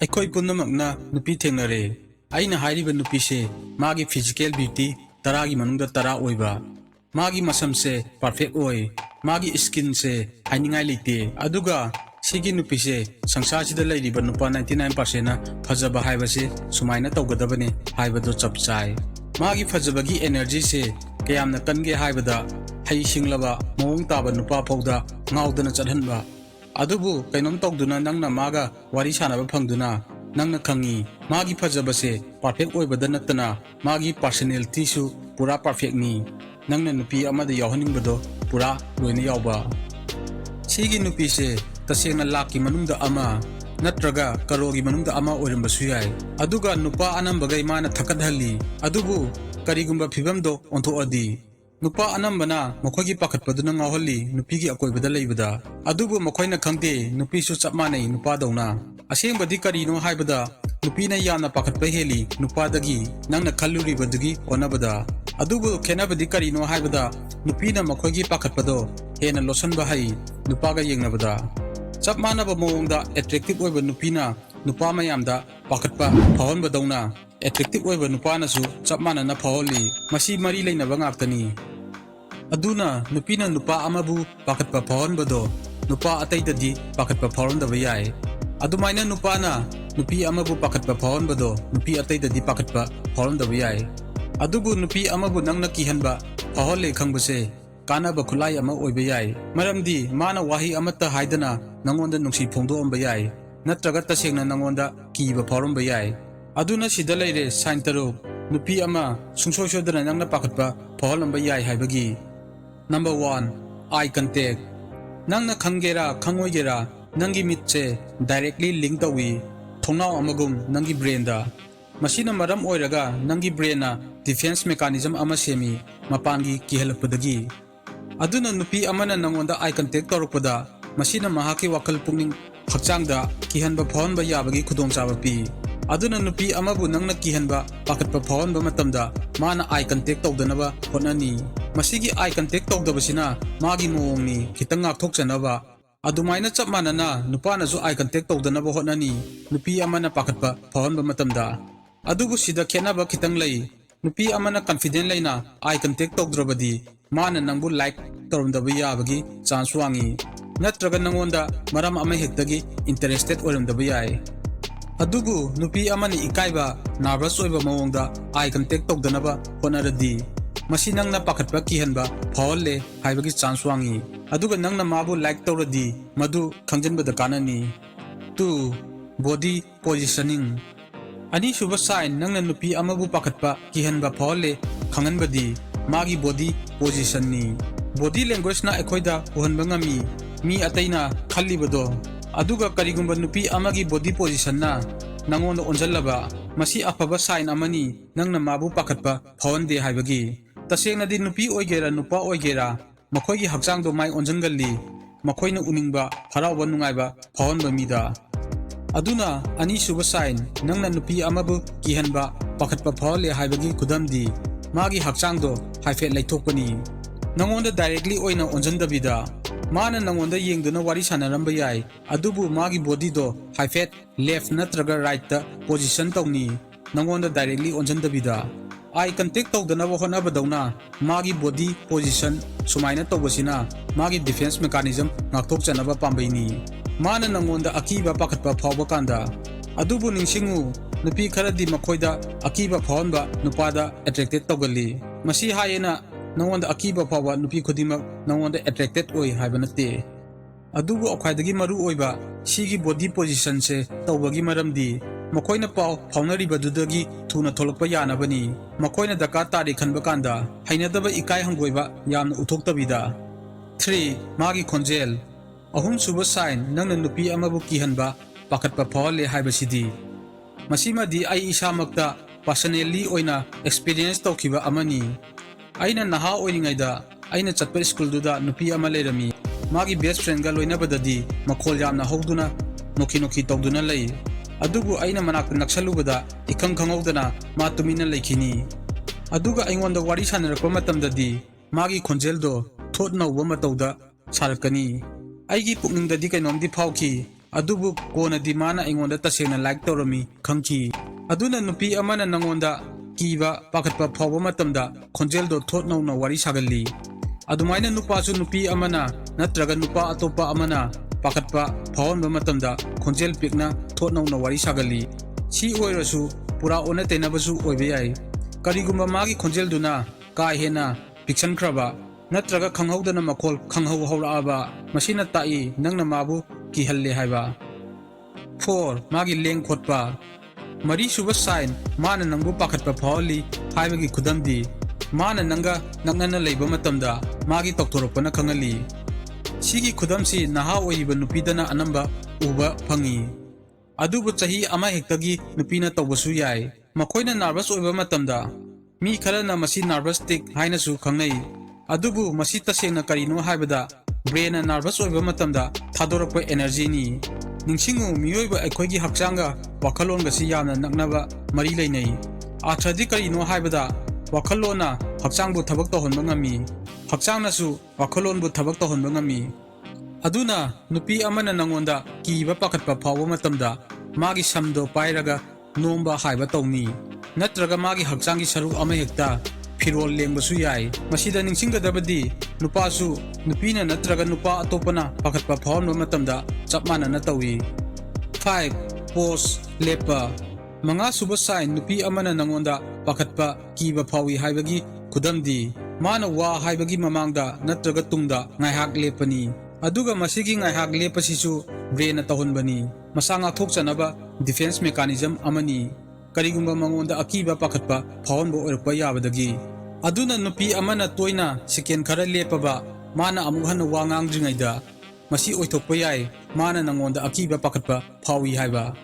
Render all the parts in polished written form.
ꯑꯩꯈꯣꯏ ꯄꯨꯝꯅꯃꯛꯅ ꯅꯨꯄꯤ ꯊꯦꯡꯅꯔꯦ꯫ ꯑꯩꯅ ꯍꯥꯏꯔꯤꯕ ꯅꯨꯄꯤꯁꯦ ꯃꯥꯒꯤ ꯐꯤꯖꯤꯀꯦꯜ ꯕ꯭ꯌꯨꯇꯤ 10ꯒꯤ ꯃꯅꯨꯡꯗ 10 ꯑꯣꯏꯕ, ꯃꯥꯒꯤ ꯃꯁꯝꯁꯦ ꯄꯔꯐꯦꯛ ꯑꯣꯏ, ꯃꯥꯒꯤ ꯁ꯭ꯀꯤꯟꯁꯦ ꯍꯥꯏꯅꯤꯡꯉꯥꯏ ꯂꯩꯇꯦ, ꯑꯗꯨꯒ ꯁꯤꯒꯤ ꯅꯨꯄꯤꯁꯦ ꯁꯪꯁꯥꯔꯁꯤꯗ ꯂꯩꯔꯤꯕ ꯅꯨꯄꯥ 99%ꯅ ꯐꯖꯕ ꯍꯥꯏꯕꯁꯦ ꯁꯨꯃꯥꯏꯅ ꯇꯧꯒꯗꯕꯅꯤ ꯍꯥꯏꯕꯗꯣ ꯆꯞ ꯆꯥꯏ꯫ ꯃꯥꯒꯤ ꯐꯖꯕꯒꯤ ꯑꯦꯅꯔꯖꯤꯁꯦ ꯀꯌꯥꯝꯅ ꯀꯟꯒꯦ ꯍꯥꯏꯕꯗ ꯍꯩ ꯁꯤꯡꯂꯕ ꯃꯑꯣꯡ ꯇꯥꯕ ꯅꯨꯄꯥ ꯐꯥꯎꯗ ꯉꯥꯎꯗꯅ ꯆꯠꯍꯟꯕ꯫ ꯑꯗꯨꯕꯨ ꯀꯩꯅꯣꯝ ꯇꯧꯗꯨꯅ ꯅꯪꯅ ꯃꯥꯒ ꯋꯥꯔꯤ ꯁꯥꯟꯅꯕ ꯐꯪꯗꯨꯅ ꯅꯪꯅ ꯈꯪꯉꯤ ꯃꯥꯒꯤ ꯐꯖꯕꯁꯦ ꯄꯔꯐꯦꯛ ꯑꯣꯏꯕꯗ ꯅꯠꯇꯅ ꯃꯥꯒꯤ ꯄꯔꯁꯣꯅꯦꯂꯤꯇꯤꯁꯨ ꯄꯨꯔꯥ ꯄꯔꯐꯦꯛꯅꯤ꯫ ꯅꯪꯅ ꯅꯨꯄꯤ ꯑꯃꯗ ꯌꯥꯎꯍꯟꯅꯤꯡꯕꯗꯣ ꯄꯨꯔꯥ ꯂꯣꯏꯅ ꯌꯥꯎꯕ꯫ ꯁꯤꯒꯤ ꯅꯨꯄꯤꯁꯦ ꯇꯁꯦꯡꯅ ꯂꯥꯛꯀꯤ ꯃꯅꯨꯡꯗ ꯑꯃ ꯅꯠꯇ꯭ꯔꯒ ꯀꯔꯣꯔꯒꯤ ꯃꯅꯨꯡꯗ ꯑꯃ ꯑꯣꯏꯔꯝꯕꯁꯨ ꯌꯥꯏ, ꯑꯗꯨꯒ ꯅꯨꯄꯥ ꯑꯅꯝꯕꯒꯩ ꯃꯥꯅ ꯊꯛꯀꯠꯍꯜꯂꯤ꯫ ꯑꯗꯨꯕꯨ ꯀꯔꯤꯒꯨꯝꯕ ꯐꯤꯕꯝꯗꯣ ꯑꯣꯟꯊꯣꯛꯑꯗꯤ ꯅꯨꯄꯥ ꯑꯅꯝꯕꯅ ꯃꯈꯣꯏꯒꯤ ꯄꯥꯈꯠꯄꯗꯨꯅ ꯉꯥꯎꯍꯜꯂꯤ ꯅꯨꯄꯤꯒꯤ ꯑꯀꯣꯏꯕꯗ ꯂꯩꯕꯗ, ꯑꯗꯨꯕꯨ ꯃꯈꯣꯏꯅ ꯈꯪꯗꯦ ꯅꯨꯄꯤꯁꯨ ꯆꯞ ꯃꯥꯟꯅꯩ ꯅꯨꯄꯥꯗꯧꯅ꯫ ꯑꯁꯦꯡꯕꯗꯤ ꯀꯔꯤꯅꯣ ꯍꯥꯏꯕꯗ ꯅꯨꯄꯤꯅ ꯌꯥꯝꯅ ꯄꯥꯈꯠꯄ ꯍꯦꯜꯂꯤ ꯅꯨꯄꯥꯗꯒꯤ ꯅꯪꯅ ꯈꯜꯂꯨꯔꯤꯕꯗꯨꯒꯤ ꯑꯣꯟꯅꯕꯗ꯫ ꯑꯗꯨꯕꯨ ꯈꯦꯠꯅꯕꯗꯤ ꯀꯔꯤꯅꯣ ꯍꯥꯏꯕꯗ ꯅꯨꯄꯤꯅ ꯃꯈꯣꯏꯒꯤ ꯄꯥꯈꯠꯄꯗꯣ ꯍꯦꯟꯅ ꯂꯣꯠꯁꯤꯟꯕ ꯍꯩ ꯅꯨꯄꯥꯒ ꯌꯦꯡꯅꯕꯗ꯫ ꯆꯞ ꯃꯥꯟꯅꯕ ꯃꯑꯣꯡꯗ ꯑꯦꯇ꯭ꯔꯦꯛꯇꯤꯚ ꯑꯣꯏꯕ ꯅꯨꯄꯤꯅ ꯅꯨꯄꯥ ꯃꯌꯥꯝꯗ ꯄꯥꯈꯠꯄ ꯐꯥꯎꯍꯟꯕꯗꯧꯅ ꯑꯦꯇ꯭ꯔꯦꯛꯇꯤꯚ ꯑꯣꯏꯕ ꯅꯨꯄꯥꯅꯁꯨ ꯆꯞ ꯃꯥꯟꯅꯅ ꯐꯥꯎꯍꯜꯂꯤ꯫ ꯃꯁꯤ ꯃꯔꯤ ꯂꯩꯅꯕ ꯉꯥꯛꯇꯅꯤ꯫ ꯑꯗꯨꯅ ꯅꯨꯄꯤꯅ ꯅꯨꯄꯥ ꯑꯃꯕꯨ ꯄꯥꯈꯠꯄ ꯐꯥꯎꯍꯟꯕꯗꯣ ꯅꯨꯄꯥ ꯑꯇꯩꯗꯗꯤ ꯄꯥꯈꯠꯄ ꯐꯥꯎꯔꯝꯗꯕ ꯌꯥꯏ, ꯑꯗꯨꯃꯥꯏꯅ ꯅꯨꯄꯥꯅ ꯅꯨꯄꯤ ꯑꯃꯕꯨ ꯄꯥꯈꯠꯄ ꯐꯥꯎꯍꯟꯕꯗꯣ ꯅꯨꯄꯤ ꯑꯇꯩꯗꯗꯤ ꯄꯥꯈꯠꯄ ꯐꯥꯎꯔꯝꯗꯕ ꯌꯥꯏ꯫ ꯑꯗꯨꯕꯨ ꯅꯨꯄꯤ ꯑꯃꯕꯨ ꯅꯪꯅ ꯀꯤꯍꯟꯕ ꯐꯥꯎꯍꯜꯂꯦ ꯈꯪꯕꯁꯦ ꯀꯥꯟꯅꯕ ꯈꯨꯠꯂꯥꯏ ꯑꯃ ꯑꯣꯏꯕ ꯌꯥꯏ, ꯃꯔꯝꯗꯤ ꯃꯥꯅ ꯋꯥꯍꯩ ꯑꯃꯠꯇ ꯍꯥꯏꯗꯅ ꯅꯪꯉꯣꯟꯗ ꯅꯨꯡꯁꯤ ꯐꯣꯡꯗꯣꯛꯑꯝꯕ ꯌꯥꯏ, ꯅꯠꯇ꯭ꯔꯒ ꯇꯁꯦꯡꯅ ꯅꯪꯉꯣꯟꯗ ꯀꯤꯕ ꯐꯥꯎꯔꯝꯕ ꯌꯥꯏ꯫ ꯑꯗꯨꯅ ꯁꯤꯗ ꯂꯩꯔꯦ ꯁꯥꯏꯟ 3 ꯅꯨꯄꯤ ꯑꯃ ꯁꯨꯡꯁꯣꯏ ꯁꯣꯏꯗꯅ ꯅꯪꯅ ꯄꯥꯈꯠꯄ ꯐꯥꯎꯍꯜꯂꯝꯕ ꯌꯥꯏ ꯍꯥꯏꯕꯒꯤ꯫ ꯅꯝꯕꯔ 1, ꯑꯥꯏ ꯀꯟꯇꯦꯛ꯫ ꯅꯪꯅ ꯈꯪꯒꯦꯔꯥ ꯈꯪꯉꯣꯏꯒꯦꯔꯥ ꯅꯪꯒꯤ ꯃꯤꯠꯁꯦ ꯗꯥꯏꯔꯦꯛꯂꯤ ꯂꯤꯡ ꯇꯧꯏ ꯊꯣꯡꯅꯥꯎ ꯑꯃꯒꯨꯝ ꯅꯪꯒꯤ ꯕ꯭ꯔꯦꯟꯗ꯫ ꯃꯁꯤꯅ ꯃꯔꯝ ꯑꯣꯏꯔꯒ ꯅꯪꯒꯤ ꯕ꯭ꯔꯦꯟꯅ ꯗꯤꯐꯦꯟꯁ ꯃꯦꯀꯥꯅꯤꯖꯝ ꯑꯃ ꯁꯦꯝꯃꯤ ꯃꯄꯥꯟꯒꯤ ꯀꯤꯍꯜꯂꯛꯄꯗꯒꯤ꯫ ꯑꯗꯨꯅ ꯅꯨꯄꯤ ꯑꯃꯅ ꯅꯪꯉꯣꯟꯗ ꯑꯥꯏ ꯀꯟꯇꯦꯛ ꯇꯧꯔꯛꯄꯗ ꯃꯁꯤꯅ ꯃꯍꯥꯛꯀꯤ ꯋꯥꯈꯜ ꯄꯨꯛꯅꯤꯡ ꯍꯛꯆꯥꯡꯗ ꯀꯤꯍꯟꯕ ꯐꯥꯎꯍꯟꯕ ꯌꯥꯕꯒꯤ ꯈꯨꯗꯣꯡꯆꯥꯕ ꯄꯤ꯫ ꯑꯗꯨꯅ ꯅꯨꯄꯤ ꯑꯃꯕꯨ ꯅꯪꯅ ꯀꯤꯍꯟꯕ ꯄꯥꯈꯠꯄ ꯐꯥꯎꯍꯟꯕ ꯃꯇꯝꯗ ꯃꯥꯅ ꯑꯥꯏ ꯀꯟꯇꯦꯛ ꯇꯧꯗꯅꯕ ꯍꯣꯠꯅꯅꯤ꯫ ꯃꯁꯤꯒꯤ ꯑꯥꯏ ꯀꯟꯇꯦꯛ ꯇꯧꯗꯕꯁꯤꯅ ꯃꯥꯒꯤ ꯃꯑꯣꯡꯅꯤ ꯈꯤꯇꯪ ꯉꯥꯛꯊꯣꯛꯆꯅꯕ꯫ ꯑꯗꯨꯃꯥꯏꯅ ꯆꯞ ꯃꯥꯟꯅꯅ ꯅꯨꯄꯥꯅꯁꯨ ꯑꯥꯏ ꯀꯟꯇꯦꯛ ꯇꯧꯗꯅꯕ ꯍꯣꯠꯅꯅꯤ ꯅꯨꯄꯤ ꯑꯃꯅ ꯄꯥꯈꯠꯄ ꯐꯥꯎꯍꯟꯕ ꯃꯇꯝꯗ꯫ ꯑꯗꯨꯕꯨ ꯁꯤꯗ ꯈꯦꯠꯅꯕ ꯈꯤꯇꯪ ꯂꯩ꯫ ꯅꯨꯄꯤ ꯑꯃꯅ ꯀꯟꯐꯤꯗꯦꯟ ꯂꯩꯅ ꯑꯥꯏ ꯀꯟꯇꯦꯛ ꯇꯧꯗ꯭ꯔꯕꯗꯤ ꯃꯥꯅ ꯅꯪꯕꯨ ꯂꯥꯏꯛ ꯇꯧꯔꯝꯗꯕ ꯌꯥꯕꯒꯤ ꯆꯥꯟꯁ ꯋꯥꯡꯉꯤ, ꯅꯠꯇ꯭ꯔꯒ ꯅꯪꯉꯣꯟꯗ ꯃꯔꯝ ꯑꯃꯍꯦꯛꯇꯒꯤ ꯏꯟꯇꯔꯦꯁꯇꯦꯠ ꯑꯣꯏꯔꯝꯗꯕ ꯌꯥꯏ꯫ ꯑꯗꯨꯕꯨ ꯅꯨꯄꯤ ꯑꯃꯅ ꯏꯀꯥꯏꯕ ꯅꯔꯚꯁ ꯑꯣꯏꯕ ꯃꯑꯣꯡꯗ ꯑꯥꯏ ꯀꯟꯇꯦꯛ ꯇꯧꯗꯅꯕ ꯍꯣꯠꯅꯔꯗꯤ ꯃꯁꯤ ꯅꯪꯅ ꯄꯥꯈꯠꯄ ꯀꯤꯍꯟꯕ ꯐꯥꯎꯍꯜꯂꯦ ꯍꯥꯏꯕꯒꯤ ꯆꯥꯟꯁ ꯋꯥꯡꯉꯤ, ꯑꯗꯨꯒ ꯅꯪꯅ ꯃꯥꯕꯨ ꯂꯥꯏꯛ ꯇꯧꯔꯗꯤ ꯃꯗꯨ ꯈꯪꯖꯤꯟꯕꯗ ꯀꯥꯟꯅꯅꯤ꯫ 2. Body positioning. ꯑꯅꯤꯁꯨꯕ ꯁꯥꯏꯟ ꯅꯪꯅ ꯅꯨꯄꯤ ꯑꯃꯕꯨ ꯄꯥꯈꯠꯄ ꯀꯤꯍꯟꯕ ꯐꯥꯎꯍꯜꯂꯦ ꯈꯪꯍꯟꯕꯗꯤ ꯃꯥꯒꯤ ꯕꯣꯗꯤ ꯄꯣꯖꯤꯁꯟꯅꯤ꯫ ꯕꯣꯗꯤ ꯂꯦꯡꯒ꯭ꯋꯦꯖꯅ ꯑꯩꯈꯣꯏꯗ ꯎꯍꯟꯕ ꯉꯝꯃꯤ ꯃꯤ ꯑꯇꯩꯅ ꯈꯜꯂꯤꯕꯗꯣ, ꯑꯗꯨꯒ ꯀꯔꯤꯒꯨꯝꯕ ꯅꯨꯄꯤ ꯑꯃꯒꯤ ꯕꯣꯗꯤ ꯄꯣꯖꯤꯁꯟꯅ ꯅꯪꯉꯣꯟꯗ ꯑꯣꯟꯁꯤꯜꯂꯕ ꯃꯁꯤ ꯑꯐꯕ ꯁꯥꯏꯟ ꯑꯃꯅꯤ ꯅꯪꯅ ꯃꯥꯕꯨ ꯄꯥꯈꯠꯄ ꯐꯥꯎꯍꯟꯗꯦ ꯍꯥꯏꯕꯒꯤ꯫ ꯇꯁꯦꯡꯅꯗꯤ ꯅꯨꯄꯤ ꯑꯣꯏꯒꯦꯔꯥ ꯅꯨꯄꯥ ꯑꯣꯏꯒꯦꯔꯥ ꯃꯈꯣꯏꯒꯤ ꯍꯛꯆꯥꯡꯗꯣ ꯃꯥꯏ ꯑꯣꯟꯁꯤꯟꯒꯜꯂꯤ ꯃꯈꯣꯏꯅ ꯎꯅꯤꯡꯕ ꯍꯔꯥꯎꯕ ꯅꯨꯡꯉꯥꯏꯕ ꯐꯥꯎꯍꯟꯕ ꯃꯤꯗ꯫ ꯑꯗꯨꯅ ꯑꯅꯤꯁꯨꯕ ꯁꯥꯏꯟ ꯅꯪꯅ ꯅꯨꯄꯤ ꯑꯃꯕꯨ ꯀꯤꯍꯟꯕ ꯄꯥꯈꯠꯄ ꯐꯥꯎꯍꯜꯂꯦ ꯍꯥꯏꯕꯒꯤ ꯈꯨꯗꯝꯗꯤ ꯃꯥꯒꯤ ꯍꯛꯆꯥꯡꯗꯣ ꯍꯥꯏꯐꯦꯠ ꯂꯩꯊꯣꯛꯄꯅꯤ, ꯅꯪꯉꯣꯟꯗ ꯗꯥꯏꯔꯦꯛꯂꯤ ꯑꯣꯏꯅ ꯑꯣꯟꯁꯤꯟꯗꯕꯤꯗ꯫ ꯃꯥꯅ ꯅꯪꯉꯣꯟꯗ ꯌꯦꯡꯗꯨꯅ ꯋꯥꯔꯤ ꯁꯥꯟꯅꯔꯝꯕ ꯌꯥꯏ, ꯑꯗꯨꯕꯨ ꯃꯥꯒꯤ ꯕꯣꯗꯤꯗꯣ ꯍꯥꯏꯐꯦꯠ ꯂꯦꯐ ꯅꯠꯇ꯭ꯔꯒ ꯔꯥꯏꯠꯇ ꯄꯣꯖꯤꯁꯟ ꯇꯧꯅꯤ ꯅꯪꯉꯣꯟꯗ ꯗꯥꯏꯔꯦꯛꯂꯤ ꯑꯣꯟꯁꯤꯟꯗꯕꯤꯗ꯫ ꯑꯥꯏ ꯀꯟꯇꯦꯛ ꯇꯧꯗꯅꯕ ꯍꯣꯠꯅꯕꯗꯧꯅ ꯃꯥꯒꯤ ꯕꯣꯗꯤ ꯄꯣꯖꯤꯁꯟ ꯁꯨꯃꯥꯏꯅ ꯇꯧꯕꯁꯤꯅ ꯃꯥꯒꯤ ꯗꯤꯐꯦꯟꯁ ꯃꯦꯀꯥꯅꯤꯖꯝ ꯉꯥꯛꯊꯣꯛꯆꯅꯕ ꯄꯥꯝꯕꯩꯅꯤ ꯃꯥꯅ ꯅꯪꯉꯣꯟꯗ ꯑꯀꯤꯕ ꯄꯥꯈꯠꯄ ꯐꯥꯎꯕ ꯀꯥꯟꯗ꯫ ꯑꯗꯨꯕꯨ ꯅꯤꯡꯁꯤꯡꯉꯨ ꯅꯨꯄꯤ ꯈꯔꯗꯤ ꯃꯈꯣꯏꯗ ꯑꯀꯤꯕ ꯐꯥꯎꯍꯟꯕ ꯅꯨꯄꯥꯗ ꯑꯦꯇ꯭ꯔꯦꯛꯇꯦꯠ ꯇꯧꯒꯜꯂꯤ꯫ ꯃꯁꯤ ꯍꯥꯏꯌꯦꯅ ꯅꯪꯉꯣꯟꯗ ꯑꯀꯤꯕ ꯐꯥꯎꯕ ꯅꯨꯄꯤ ꯈꯨꯗꯤꯡꯃꯛ ꯅꯪꯉꯣꯟꯗ ꯑꯦꯇ꯭ꯔꯦꯛꯇꯦꯠ ꯑꯣꯏ ꯍꯥꯏꯕ ꯅꯠꯇꯦ꯫ ꯑꯗꯨꯕꯨ ꯈ꯭ꯋꯥꯏꯗꯒꯤ ꯃꯔꯨ ꯑꯣꯏꯕ ꯁꯤꯒꯤ ꯕꯣꯗꯤ ꯄꯣꯖꯤꯁꯟꯁꯦ ꯇꯧꯕꯒꯤ ꯃꯔꯝꯗꯤ ꯃꯈꯣꯏꯅ ꯄꯥꯎ ꯐꯥꯎꯅꯔꯤꯕꯗꯨꯗꯒꯤ ꯊꯨꯅ ꯊꯣꯛꯂꯛꯄ ꯌꯥꯅꯕꯅꯤ꯫ ꯃꯈꯣꯏꯅ ꯗꯔꯀꯥꯔ ꯇꯥꯔꯦ ꯈꯟꯕ ꯀꯥꯟꯗ ꯍꯩꯅꯗꯕ ꯏꯀꯥꯏ ꯍꯪꯒꯣꯏꯕ ꯌꯥꯝꯅ ꯎꯠꯊꯣꯛꯇꯕꯤꯗ꯫ 3. ꯃꯥꯒꯤ ꯈꯣꯟꯖꯦꯜ꯫ ꯑꯍꯨꯝꯁꯨꯕ ꯁꯥꯏꯟ ꯅꯪꯅ ꯅꯨꯄꯤ ꯑꯃꯕꯨ ꯀꯤꯍꯟꯕ ꯄꯥꯈꯠꯄ ꯐꯥꯎꯍꯜꯂꯦ ꯍꯥꯏꯕꯁꯤꯗꯤ ꯃꯁꯤꯃꯗꯤ ꯑꯩ ꯏꯁꯥꯃꯛꯇ ꯄꯔꯁꯣꯅꯦꯜꯂꯤ ꯑꯣꯏꯅ ꯑꯦꯛꯁꯄꯤꯔꯤꯌꯦꯟꯁ ꯇꯧꯈꯤꯕ ꯑꯃꯅꯤ꯫ ꯑꯩꯅ ꯅꯍꯥ ꯑꯣꯏꯔꯤꯉꯩꯗ ꯑꯩꯅ ꯆꯠꯄ ꯁ꯭ꯀꯨꯜꯗꯨꯗ ꯅꯨꯄꯤ ꯑꯃ ꯂꯩꯔꯝꯃꯤ꯫ ꯃꯥꯒꯤ ꯕꯦꯁ ꯐ꯭ꯔꯦꯟꯒ ꯂꯣꯏꯅꯕꯗꯗꯤ ꯃꯈꯣꯜ ꯌꯥꯝꯅ ꯍꯧꯗꯨꯅ ꯅꯣꯛꯈꯤ ꯇꯧꯗꯨꯅ ꯂꯩ, ꯑꯗꯨꯕꯨ ꯑꯩꯅ ꯃꯅꯥꯛꯇ ꯅꯛꯁꯜꯂꯨꯕꯗ ꯏꯈꯪ ꯈꯪꯍꯧꯗꯅ ꯃꯥ ꯇꯨꯃꯤꯟꯅ ꯂꯩꯈꯤꯅꯤ, ꯑꯗꯨꯒ ꯑꯩꯉꯣꯟꯗ ꯋꯥꯔꯤ ꯁꯥꯟꯅꯔꯛꯄ ꯃꯇꯝꯗꯗꯤ ꯃꯥꯒꯤ ꯈꯣꯟꯖꯦꯜꯗꯣ ꯊꯣꯠ ꯅꯧꯕ ꯃꯇꯧꯗ ꯁꯥꯔꯛꯀꯅꯤ꯫ ꯑꯩꯒꯤ ꯄꯨꯛꯅꯤꯡꯗꯗꯤ ꯀꯩꯅꯣꯝꯗꯤ ꯐꯥꯎꯈꯤ, Adubu konadi mana aingonda tasengna like tawrami khangki. Aduna nupi amana nangonda kiba pakatpa phawba matamda khonjeldo thotnauna wari sagalli. Adumaina nupasu nupi amana natraga nupa atopa amana pakatpa phawonba matamda khonjel pikna thotnauna wari sagalli. Si oirasu pura ona tenabasu oibe yai. Karigumba magi khonjelduna ka hena piksan khraba natraga khanghaudana makhol khanghau hauraaba masina tai nangna mabu kihanleh haiba. 4. Magi leng khotpa. Mari suba sign mana nangbu pakatpa phawli haibagi khudamdi mana nanga nangna leiba matamda magi toktoropana khangali. Sigi khudamsi naha oiba nupidana anamba uba phangi. Adubu chahi ama hektagi nupina tawbasu yai. Makhoina nervous oiba matamda mi kharana masi nervous tick hainasu khangnai. Adubu masi tasengna karino haibada brain nervous oiba matamda thadorakpa energy ni. Ningsingu miyoiba aikhoigi hakchanga wakhalonga si yamna naknaba mari leinai. Athadi karino haibada wakhalona hakchangbu thabak tawhonba ngami. Hakchangnasu wakhalonbu thabak tawhonba ngami. Aduna nupi amana nangonda kiba pakatpa phawba matamda magi samdo pairaga nomba haiba tawni. Natraga magi hakchangi saru ama hekta firol lengbasu yai. Masida ningsinggadabadi nupasu nupina natraga nupa atopana pakatpa phawonba matamda chap manana tawi. 5. Pose lepa. Manga suba sign nupi amana nangonda pakatpa kiba phawi haibagi khudamdi mana wa haibagi mamangda natraga tungda ngaihak lepani. Aduga masigi ngaihak lepasisu brain tahonbani. Masanga thokchanaba defense mechanism amani. Karigumba mangonda akiba pakatpa phawonba oirakpa yabadagi. Aduna nupi amana toina second khara lepaba mana amuk hana wa ngangdringaida masi oithokpa yai mana nangonda akiba pakatpa phawi haiba.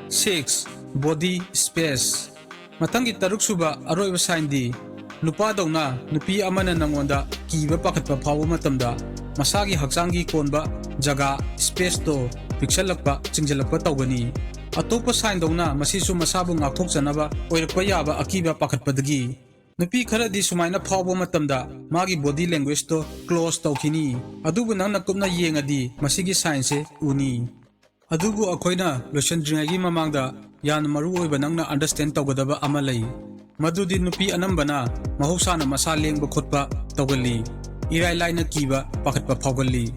6. Body space. Matangi taruk suba aroiba sign di nupa dawna nupi amana nangonda kiba pakatpa phawba matamda masagi hakchangi konba jaga space to piksalakpa chingjalakpa tawgani. Atopa sign dawna masisu masabu ngakthokchanaba oirakpa yaba akiba pakatpadagi. Nupi kharadi sumaina phawba matamda magi body language to close tawkhini. Adubu nangna kupna yengadi masigi sign se uni. Adubu akhoina loisandringagi mamangda yan maru oiba nangna understand tawgadaba ama lei. Madudi nupi anambana mahosana masa lengba khotpa tawgali. Irai laina kiba pakatpa phawgali.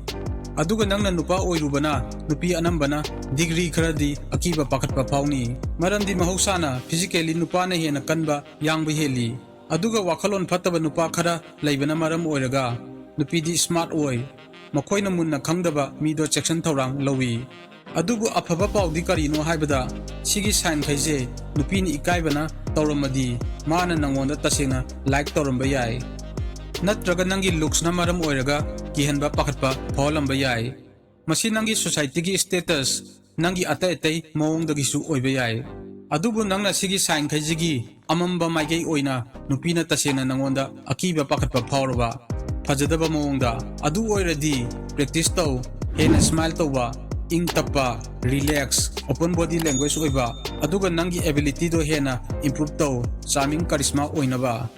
Aduga nangna nupa oirubana nupi anambana degree kharadi akiba pakatpa phawni. Maramdi mahosana physically nupa na hena kanba yangba heli. Aduga wakhalon phataba nupa khara leibana maram oiraga nupidi smart oi. Makhoina munna khangdaba mido section thorang lowi. Adubu afaba paudi karino haibada sigi sign khaise nupini ikaibana tawramadi mana nangonda tasena like tawramba yai. Natraga nangi looks na maram oiraga kihanba pakatpa phawlamba yai. Masi nangi society gi status nangi atai mawongdagi su oiba yai. Adubu nangna sigi sign khaisigi amamba maigei oina nupina tasena nangonda akiba pakatpa phawraba phajadaba mawongda. Adu oiradi practice taw hena smile tawba ing tappa relax open body language oiba aduga nangi ability do hena improve taw charming charisma oinaba.